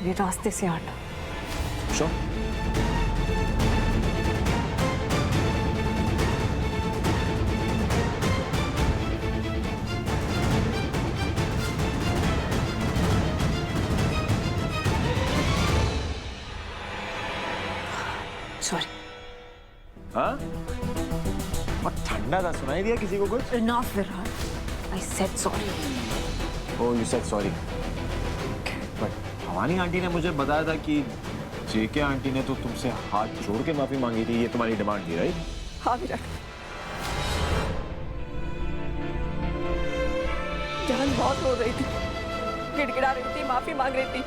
मेरे रास्ते से हट। Show sorry. हाँ, और ठंडा था, सुनाई दिया किसी को कुछ? Enough, Virat. I said sorry. Oh, you said sorry. But Bhavani aunty ने मुझे बताया था कि जेके आंटी ने तो तुमसे हाथ जोड़ के माफी मांगी थी, ये तुम्हारी डिमांड थी, राइट? हाँ विराट। जान बहुत रो रही थी, गिड़गिड़ा रही थी, माफी मांग रही थी,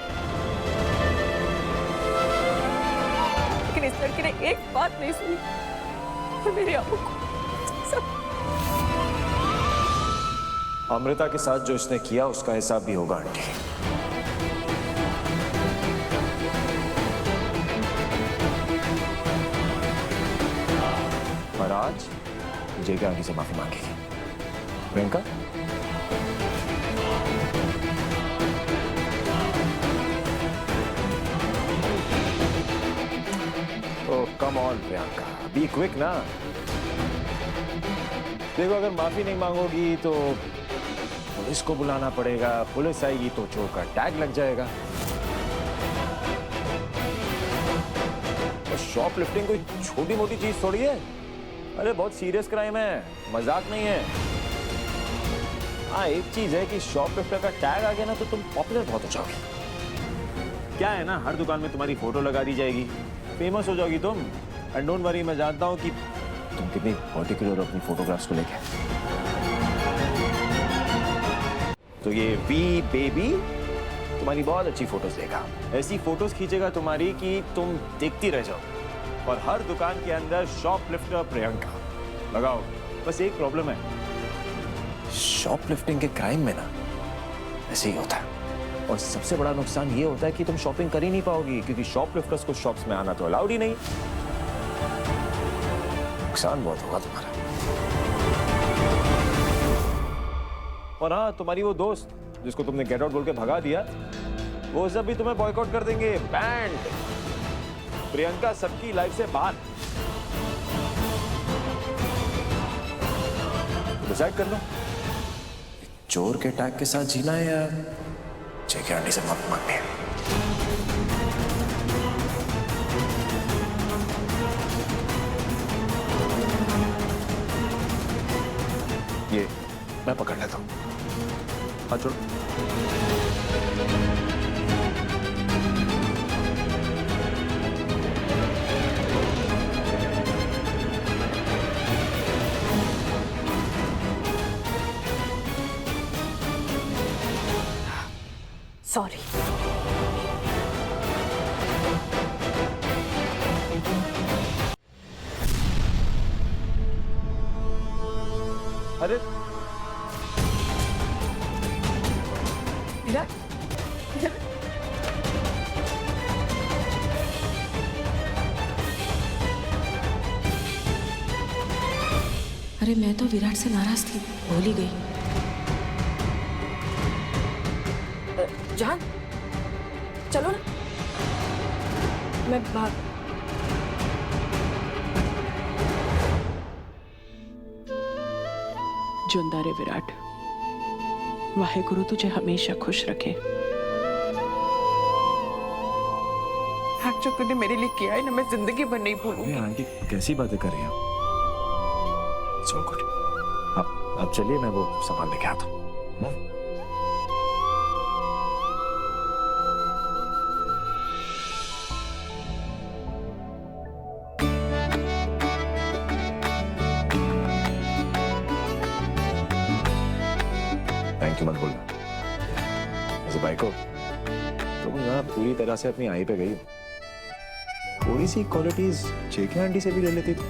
लेकिन इस लड़की ने एक बात नहीं सुनी और मेरे अबू को सब। अमृता के साथ जो इसने किया उसका हिसाब भी होगा आंटी। और आज जेके आंटी से माफी मांगेगी। Priyanka, oh come on Priyanka, be quick ना। देखो अगर माफी नहीं मांगोगी तो पुलिस को बुलाना पड़ेगा, पुलिस आएगी तो चोर का टैग लग जाएगा। तो शॉपलिफ्टिंग कोई छोटी मोटी चीज थोड़ी है, अरे बहुत सीरियस क्राइम है, मजाक नहीं है। हाँ एक चीज है कि शॉपलिफ्टर का टैग आ गया ना तो तुम पॉपुलर बहुत हो जाओगे। क्या है ना, हर दुकान में तुम्हारी फोटो लगा दी जाएगी, फेमस हो जाओगी तुम। एंड डोंट वरी, मैं जानता हूँ कि तुम कितनी पर्टिकुलर हो अपनी फोटोग्राफ्स को लेकर। तो ये वी बेबी तुम्हारी बहुत अच्छी फोटोज देगा, ऐसी फोटोज खींचेगा तुम्हारी कि तुम देखती रह जाओ, और हर दुकान के अंदर शॉपलिफ्टर प्रियंका लगाओ। बस एक प्रॉब्लम है, शॉपलिफ्टिंग के क्राइम में ना ऐसे ही होता है, और सबसे बड़ा नुकसान ये होता है कि तुम शॉपिंग कर ही नहीं पाओगी, क्योंकि शॉपलिफ्टर्स को शॉप्स में आना तो अलाउड ही नहीं। नुकसान बहुत होगा तुम्हारा। और हाँ, तुम्हारी वो दोस्त जिसको तुमने गेट आउट बोल के भगा दिया, वो सब भी तुम्हें बॉयकॉट कर देंगे, बैंड। प्रियंका सबकी लाइफ से बाहर। डिसाइड कर लो, चोर के टैग के साथ जीना है या जेके आंटी से माफी मांगनी है। ये मैं पकड़ लेता हूं, हाथ छोड़ो। सॉरी। अरे विराट, विराट, अरे मैं तो विराट से नाराज थी, भूल ही गई। जान चलो ना, मैं भाग। जिंदा रे विराट, वाहेगुरु तुझे हमेशा खुश रखे। जो तूने मेरे लिए किया है ना, मैं जिंदगी भर नहीं भूलूंगी। आंटी कैसी बातें कर रही हैं? So good. अब चलिए, मैं वो सामान लेके आता हूँ। थैंक यू मत बोलना। ऐसे भाई को तुम ना पूरी तरह से अपनी आई पे गई हो, थोड़ी सी क्वालिटीज जेके आंटी से भी ले लेती थी।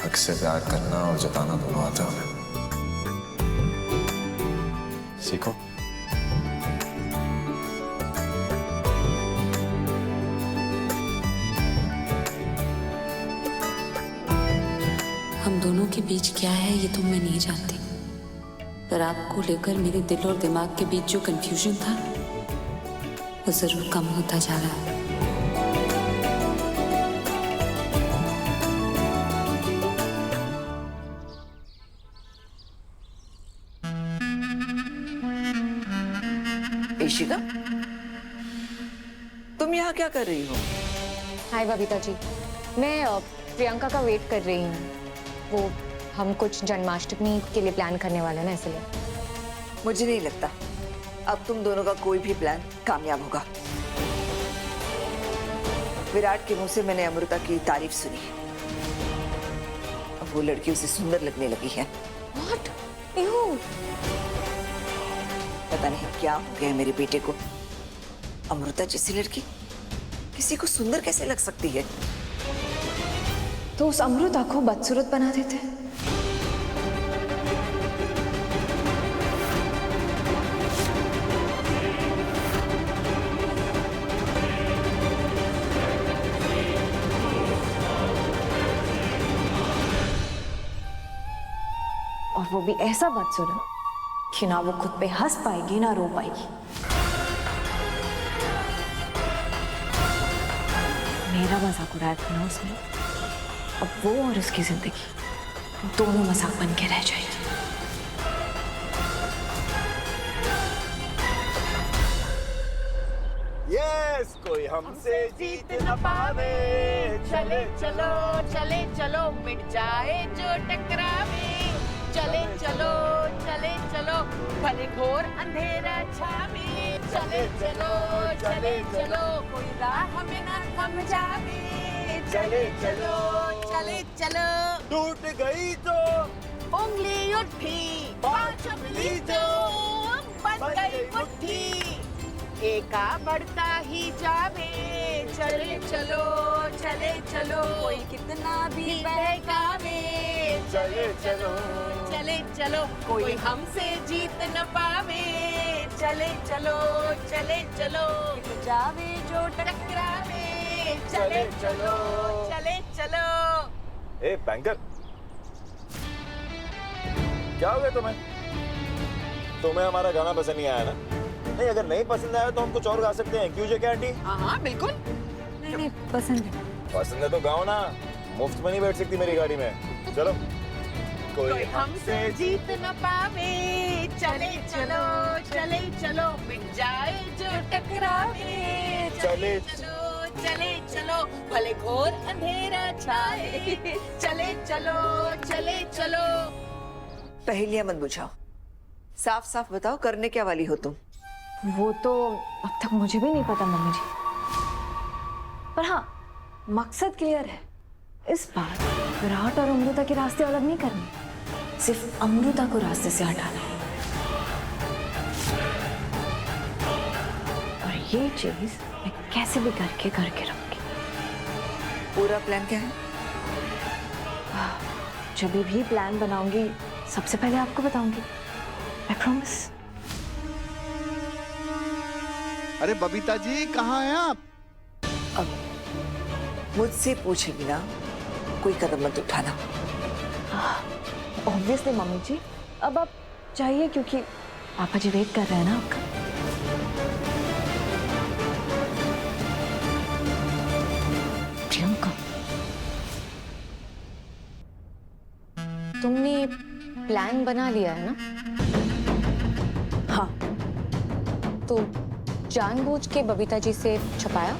हक से प्यार करना और जताना दोनों आता है, सीखो। हम दोनों के बीच क्या है ये तो मैं नहीं जानती, पर आपको लेकर मेरे दिल और दिमाग के बीच जो कंफ्यूजन था वो जरूर कम होता जा रहा है। इशिका, तुम यहाँ क्या कर रही हो? हाय बबीता जी, मैं प्रियंका का वेट कर रही हूँ। वो हम कुछ जन्माष्टमी के लिए प्लान करने वाले हैं ना, इसलिए। मुझे नहीं लगता अब तुम दोनों का कोई भी प्लान कामयाब होगा। विराट के मुंह से मैंने अमृता की तारीफ सुनी। अब वो लड़की उसे सुंदर लगने लगी है। What? Ew! पता नहीं क्या हो गया मेरे बेटे को। अमृता जैसी लड़की किसी को सुंदर कैसे लग सकती है? तो उस अमृता को बदसूरत बना देते। और वो भी ऐसा बदसूरत कि ना वो खुद पे हंस पाएगी ना रो पाएगी। मेरा मजाक उड़ाया था ना उसने, अब वो और उसकी जिंदगी दोनों मजाक बन के रह जाएगी। यस, कोई हमसे जीत न पावे। चले चलो चले चलो मिट जाए जो टकरावे। चले चलो भले घोर अंधेरा छावे। चले चलो कोई राह हमें ना थम जावे। चले चलो टूट गई तो उंगली उठी, पांच उंगली तो बन गई मुट्ठी। एका बढ़ता ही जावे। चले चलो कोई कितना भी बहकावे। चले चलो कोई हमसे जीत न पावे। चले चलो जावे जो टकरावे। चले चलो ए बैंकर, क्या हो गया तुम्हें? तुम्हें हमारा गाना पसंद नहीं आया ना? नहीं, अगर नहीं पसंद आया तो हम कुछ और गा सकते हैं। क्यों जे आंटी? हाँ बिल्कुल। नहीं पसंद है। पसंद है तो गाओ ना, मुफ्त में नहीं बैठ सकती मेरी गाड़ी में। चलो। कोई हमसे जीत न पावे। चले चलो मिट जाए जो टकरावे। चले चलो भले घोर अंधेरा छाए। चले चलो पहेलियां मत बुझाओ, साफ साफ बताओ करने क्या वाली हो तुम? वो तो अब तक मुझे भी नहीं पता मम्मी जी, पर हाँ मकसद क्लियर है। इस बार विराट और अमृता के रास्ते अलग नहीं करने, सिर्फ अमृता को रास्ते से हटाना है। और ये चीज मैं कैसे भी करके रहूंगी। पूरा प्लान क्या है? जब भी प्लान बनाऊंगी सबसे पहले आपको बताऊंगी, आई प्रॉमिस। अरे बबीता जी, कहाँ हैं आप? अब मुझसे पूछे बिना कोई कदम मत उठाना। ऑब्वियसली मम्मी जी, अब आप चाहिए क्योंकि पापा जी वेट कर रहे हैं ना आपका। प्रियंका, तुमने प्लान बना लिया है ना? हाँ। तो जानबूझ के बबीता जी से छुपाया?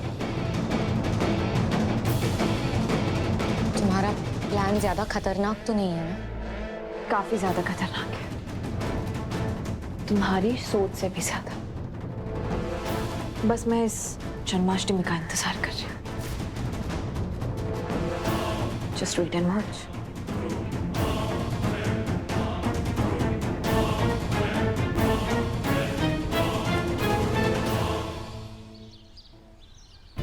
तुम्हारा प्लान ज्यादा खतरनाक तो नहीं है ना? काफी ज्यादा खतरनाक है, तुम्हारी सोच से भी ज्यादा। बस मैं इस जन्माष्टमी का इंतजार कर रही हूँ। Just wait and watch.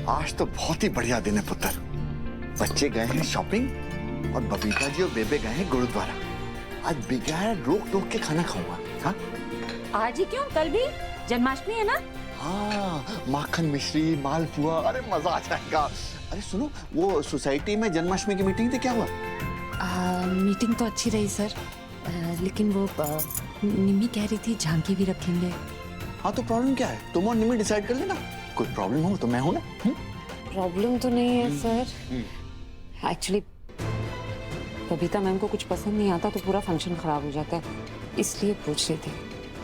आज तो बहुत ही बढ़िया दिन है पुत्र। बच्चे गए हैं शॉपिंग और बबीता जी और बेबे गए हैं गुरुद्वारा। आज बगैर रोक टोक के खाना खाऊंगा। हाँ आज ही क्यों, कल भी जन्माष्टमी है ना? हाँ, माखन मिश्री, मालपुआ, अरे मजा आ जाएगा। अरे सुनो, वो सोसाइटी में जन्माष्टमी की मीटिंग थी, क्या हुआ? मीटिंग तो अच्छी रही सर, लेकिन वो निम्मी कह रही थी झांकी भी रखेंगे। हाँ तो प्रॉब्लम क्या है, तुम और निम्मी डिसाइड कर लेना। कोई प्रॉब्लम हो तो मैं हूं ना। प्रॉब्लम तो नहीं है सर। एक्चुअली बबीता मैम को कुछ पसंद नहीं आता तो पूरा फंक्शन खराब हो जाता है, इसलिए पूछ रही थी।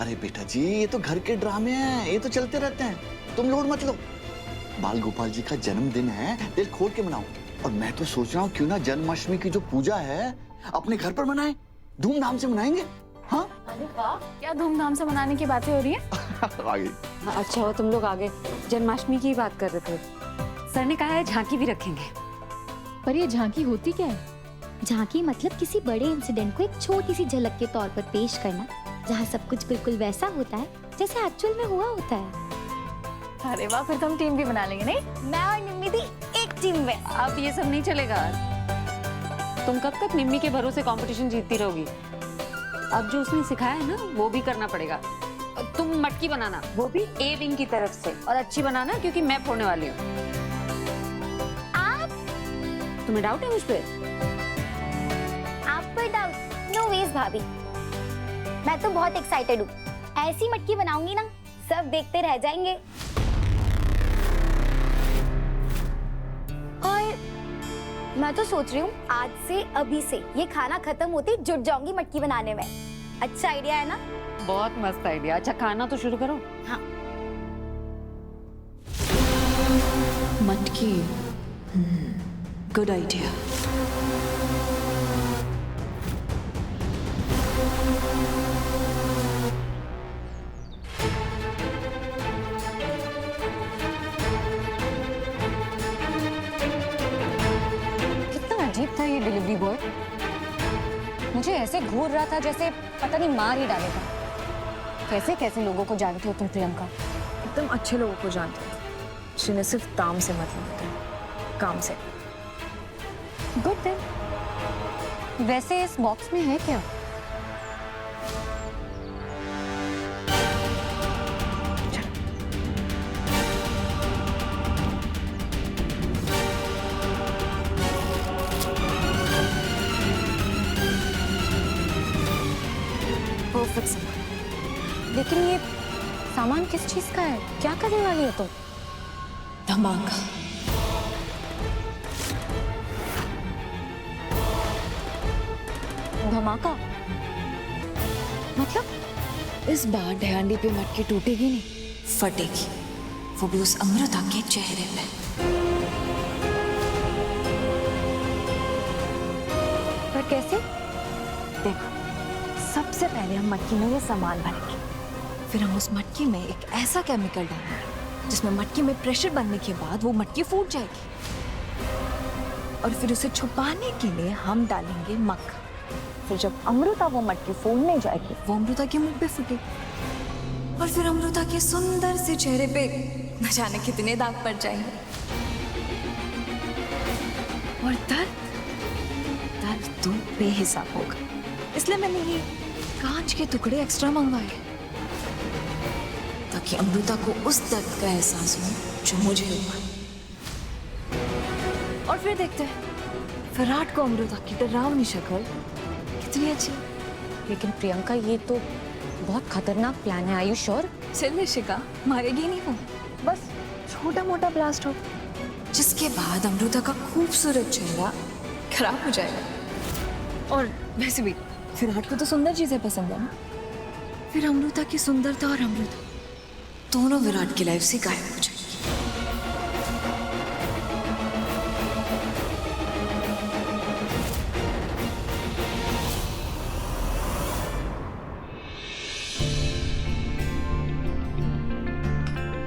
अरे बेटा जी, ये तो घर के ड्रामे हैं, ये तो चलते रहते हैं, तुम लोड मत लो। बाल गोपाल जी का जन्मदिन है, दिल खोल के मनाओ। और मैं तो सोच रहा हूँ क्यों ना जन्माष्टमी की जो पूजा है अपने घर पर मनाएं, धूमधाम से मनाएंगे। हाँ अरे वाह, क्या धूमधाम से मनाने की बातें हो रही है। आगे अच्छा हो तुम लोग आगे जन्माष्टमी की बात कर रहे थे। सर ने कहा है झांकी भी रखेंगे। पर ये झांकी होती क्या है? झांकी मतलब किसी बड़े इंसिडेंट को एक छोटी सी झलक के तौर पर पेश करना, जहाँ सब कुछ बिल्कुल वैसा होता है जैसे एक्चुअल में हुआ होता है। अरे वाह, फिर तो हम टीम भी बना लेंगे नहीं? मैं और निम्मी दी एक टीम में। अब ये सब नहीं चलेगा। तुम कब तक निम्मी के भरोसे कंपटीशन जीतती रहोगी? अब जो उसने सिखाया है ना वो भी करना पड़ेगा। तुम मटकी बनाना, वो भी ए विंग की तरफ से, और अच्छी बनाना क्योंकि मैं फोड़ने वाली हूँ। आप तुम्हें डाउट है मुझ पे? आप पर डाउट? नो वेज भाभी, मैं तो बहुत एक्साइटेड हूँ। ऐसी मटकी बनाऊंगी ना, सब देखते रह जाएंगे। और मैं तो सोच रही हूँ आज से अभी से ये खाना खत्म होते जुट जाऊंगी मटकी बनाने में। अच्छा आइडिया है ना? बहुत मस्त आइडिया। अच्छा खाना तो शुरू करो। हाँ। मटकी, गुड आइडिया। कितना अजीब था ये डिलीवरी बॉय। मुझे ऐसे घूर रहा था जैसे पता नहीं मार ही डालेगा। कैसे कैसे लोगों को जानती हो तुम प्रियंका? एकदम अच्छे लोगों को जानती हूँ, जिन्हें सिर्फ दाम से मतलब होता है, काम से। Good then. वैसे इस बॉक्स में है क्या? परफेक्ट सामान। लेकिन ये सामान किस चीज का है? क्या करने वाली है तुम? धमाका। धमाका मतलब? इस बार ढांडी पे मटकी टूटेगी नहीं, फटेगी, वो भी उस अमृता के चेहरे पे। पर कैसे? देखो, सबसे पहले हम मटकी में ये सामान भरेंगे, फिर हम उस मटकी में एक ऐसा केमिकल डालेंगे जिसमें मटकी में प्रेशर बनने के बाद वो मटकी फूट जाएगी, और फिर उसे छुपाने के लिए हम डालेंगे मक्खन। फिर जब अमृता वो मटकी फोड़ने जाएगी, वो अमृता के मुंह पे फूटेगी, और फिर अमृता के सुंदर से चेहरे पे न जाने कितने दाग पड़ जाएंगे। और दर्द तो बेहिसाब होगा। इसलिए मैंने ये कांच के टुकड़े एक्स्ट्रा मंगवाए, ताकि अमृता को उस दर्द का एहसास हो जो मुझे हुआ। और फिर देखते हैं विराट को अमृता की डरावनी शक्ल कितनी अच्छी। लेकिन प्रियंका, ये तो बहुत खतरनाक प्लान है। Are you sure? चल निशिका, मारेगी नहीं वो, बस छोटा मोटा ब्लास्ट हो, जिसके बाद अमृता का खूबसूरत चेहरा खराब हो जाएगा। और वैसे भी विराट को तो सुंदर चीजें पसंद है ना। फिर अमृता की सुंदरता और अमृता दोनों विराट की लाइफ से गायब हो जाएगी।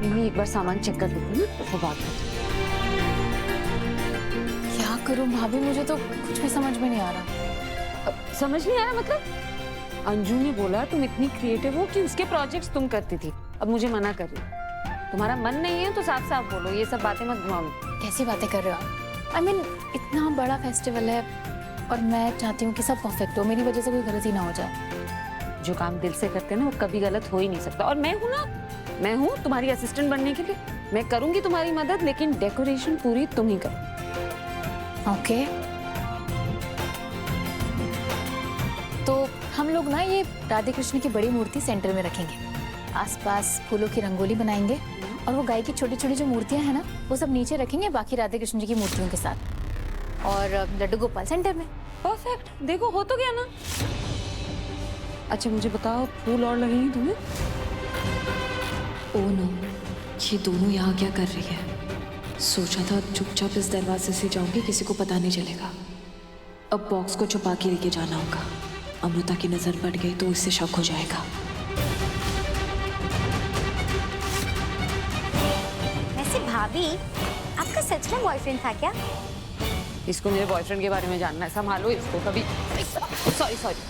मैं एक बार सामान चेक कर लेती हूँ ना, तो बात करती हूँ। क्या करूं भाभी, मुझे तो कुछ भी समझ में नहीं आ रहा। समझ नहीं आ रहा मतलब? अंजू ने बोला तुम इतनी क्रिएटिव हो कि उसके प्रोजेक्ट्स तुम करती थी, अब मुझे मना कर रही हो। तुम्हारा मन नहीं है तो साफ साफ बोलो, ये सब बातें मत घुमाओ। कैसी बातें कर रहे हो आप? आई मीन, इतना बड़ा फेस्टिवल है और मैं चाहती हूँ कि सब परफेक्ट हो, मेरी वजह से कोई गलती ना हो जाए। जो काम दिल से करते हैं ना वो कभी गलत हो ही नहीं सकता। और मैं हूँ ना, मैं हूँ तुम्हारी असिस्टेंट बनने के लिए, मैं करूंगी तुम्हारी मदद, लेकिन डेकोरेशन पूरी तुम ही करो। ओके, तो हम लोग ना ये राधे कृष्ण की बड़ी मूर्ति सेंटर में रखेंगे, आसपास फूलों की रंगोली बनाएंगे और वो गाय की छोटी छोटी जो मूर्तियां हैं ना वो सब नीचे रखेंगे, बाकी राधे कृष्ण जी की मूर्तियों के साथ, और लड्डू गोपाल सेंटर में। परफेक्ट, देखो हो तो गया ना। अच्छा मुझे बताओ, फूल और लगेंगे तुम्हें? ओ नो, ये दोनों यहाँ क्या कर रही है? सोचा था चुपचाप इस दरवाजे से जाऊंगी, किसी को पता नहीं चलेगा। अब बॉक्स को छुपा के लेके जाना होगा, अमृता की नजर पड़ गई तो इससे शक हो जाएगा। वैसे भाभी, आपका सच में बॉयफ्रेंड था क्या? इसको मेरे बॉयफ्रेंड के बारे में जानना है, संभालो इसको कभी। Sorry sorry.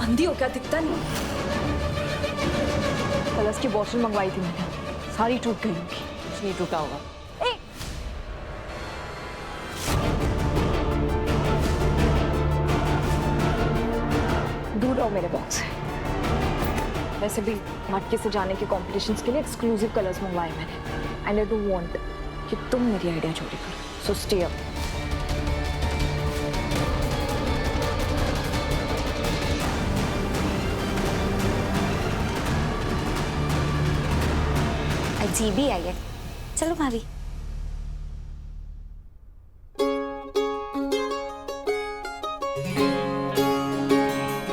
अंधी हो क्या, दिखता नहीं? कलर्स की बॉटल मंगवाई थी मैंने, सारी टूट गई होगी। कुछ नहीं टूटा होगा। दूर रहो मेरे बॉक्स से। वैसे भी मटके से जाने के कॉम्पिटिशन्स के लिए एक्सक्लूसिव कलर्स मंगवाए मैंने, एंड आई डोंट वांट कि तुम मेरी आइडिया चोरी करो, सो स्टे अप। अजीब ही आई है। चलो भाभी।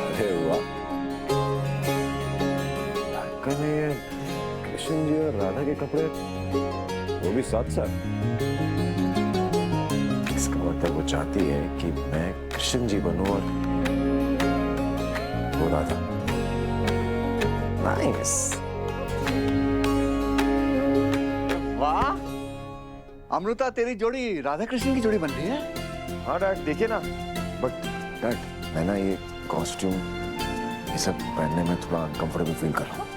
अरे वाह, ये कृष्ण जी और राधा के कपड़े, वो भी साथ साथ। इसका मतलब वो चाहती है कि मैं कृष्ण जी बनूं और वो राधा। नाइस। वाह अमृता, तेरी जोड़ी राधा कृष्ण की जोड़ी बन रही है। हाँ डैड, देखिए ना। बट डैड, मैं ना ये कॉस्ट्यूम ये सब पहनने में थोड़ा अनकंफर्टेबल फील कर रहा हूँ।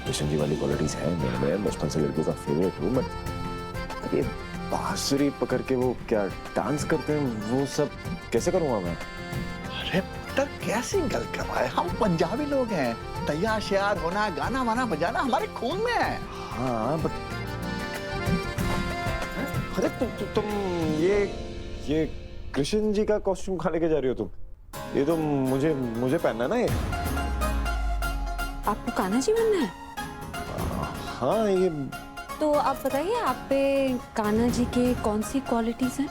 कृष्ण जी वाली क्वालिटीज है मेरे में, बचपन से लड़कियों का फेवरेट हूँ, बट ये बांसुरी पकड़ के वो क्या डांस करते हैं, वो सब कैसे करूँगा मैं? अरे पुत्र, कैसी गल करवाए, हम पंजाबी लोग हैं, तैयार श्यार होना, गाना वाना बजाना हमारे खून में है। हाँ बट अरे तुम ये कृष्ण जी का कॉस्ट्यूम कहाँ लेके जा रही हो तुम? ये तो मुझे पहनना है ना ये। आपको कान्हा जी बनना है? हाँ ये तो आप बताइए, आप पे कान्हा जी के कौन सी क्वालिटीज हैं?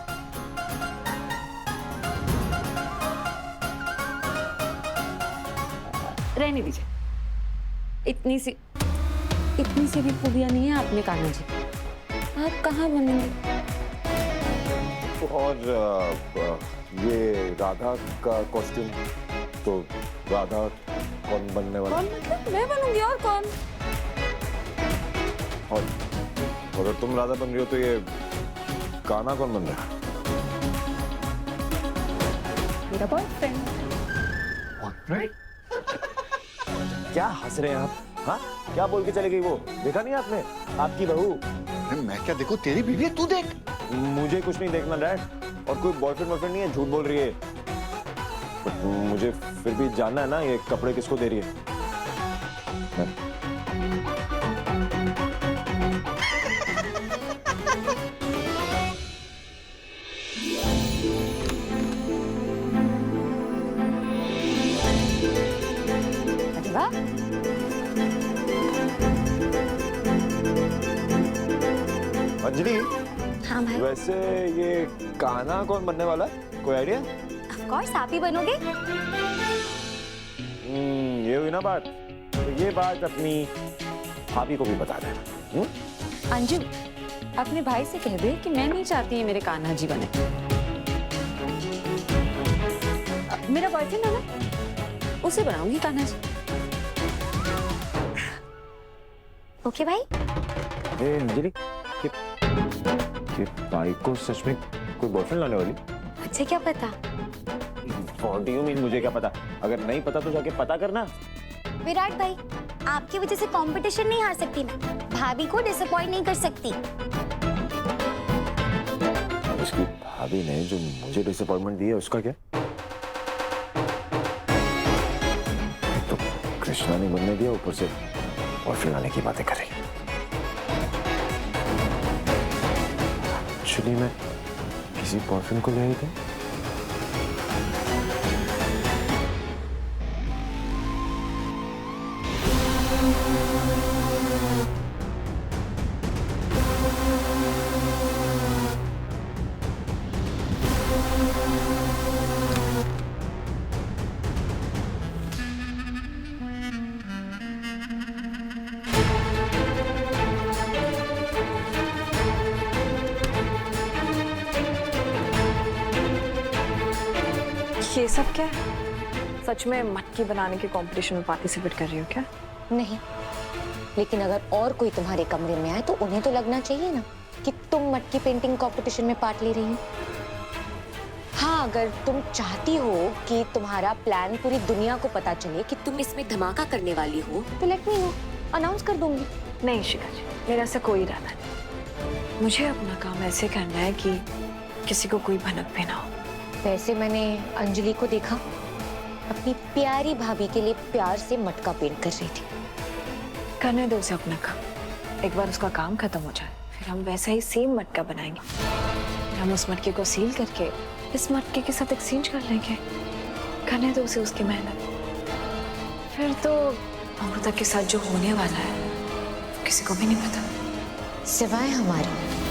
रहने दीजिए, इतनी सी भी खूबियां नहीं है आप में कान्हा जी, आप कहाँ बनेंगे? और ये राधा का कॉस्ट्यूम, तो राधा कौन बनने वाला? कौन मतलब? मैं बनूंगी, और कौन? और अगर तुम राधा बन रही हो तो ये कान्हा कौन बन रहा है? मेरा बॉयफ्रेंड। क्या हंस रहे हैं आप? हाँ, क्या बोल के चली गई वो? देखा नहीं आपने? आपकी बहू। अरे मैं क्या देखूं, तेरी बीवी है, तू देख। मुझे कुछ नहीं देखना डैड, और कोई बॉयफ्रेंड नहीं है, झूठ बोल रही है। बट मुझे फिर भी जानना है ना, ये कपड़े किसको दे रही है? अरे वाह, अंजलि, हाँ भाई। वैसे ये कान्हा कौन बनने वाला है? कोई आइडिया? ऑफ कोर्स आप ही बनोगे। ये हुई ना बात। तो ये बात अपनी भाभी को भी बता देना। अंजू, अपने भाई से कह दे कि मैं नहीं चाहती है मेरे कान्हा जी बने। मेरा बॉयफ्रेंड है ना, उसे बनाऊंगी कान्हा जी। ओके भाई। ए अंजलि, ये भाई को सच में कोई बॉयफ्रेंड लाने वाली? मुझे क्या पता? What do you mean, मुझे क्या पता? अगर नहीं पता तो जाके पता करना। विराट भाई, आपकी वजह से कंपटीशन नहीं हार सकती मैं, भाभी को डिसअपॉइंट नहीं कर सकती। उसकी भाभी ने जो मुझे डिसअपॉइंटमेंट दी है उसका क्या? तो कृष्णा ने बनने दिया, ऊपर से बॉयफ्रेंड आने की बातें कर रही है। एक्चुअली मैं किसी बॉयफ्रेंड को ले आई थी। सब क्या है? सच में मटकी बनाने के कंपटीशन में पार्टिसिपेट कर रही हो क्या? नहीं, लेकिन अगर और कोई तुम्हारे कमरे में आए तो उन्हें तो लगना चाहिए ना कि तुम मटकी पेंटिंग कंपटीशन में पार्ट ले रही हो। हाँ, अगर तुम चाहती हो कि तुम्हारा प्लान पूरी दुनिया को पता चले कि तुम इसमें धमाका करने वाली हो तो लेट मी नो, अनाउंस कर दूंगी। नहीं शिखा जी, मेरा ऐसा कोई इरादा नहीं। मुझे अपना काम ऐसे करना है कि किसी को कोई भनक भी ना हो। वैसे मैंने अंजलि को देखा, अपनी प्यारी भाभी के लिए प्यार से मटका पेंट कर रही थी। करने दो उसे अपना काम। एक बार उसका काम खत्म हो जाए फिर हम वैसा ही सेम मटका बनाएंगे। हम उस मटके को सील करके इस मटके के साथ एक्सचेंज कर लेंगे। करने दो उसे उसकी मेहनत। फिर तो अमृता के साथ जो होने वाला है किसी को भी नहीं पता, सिवाय हमारे।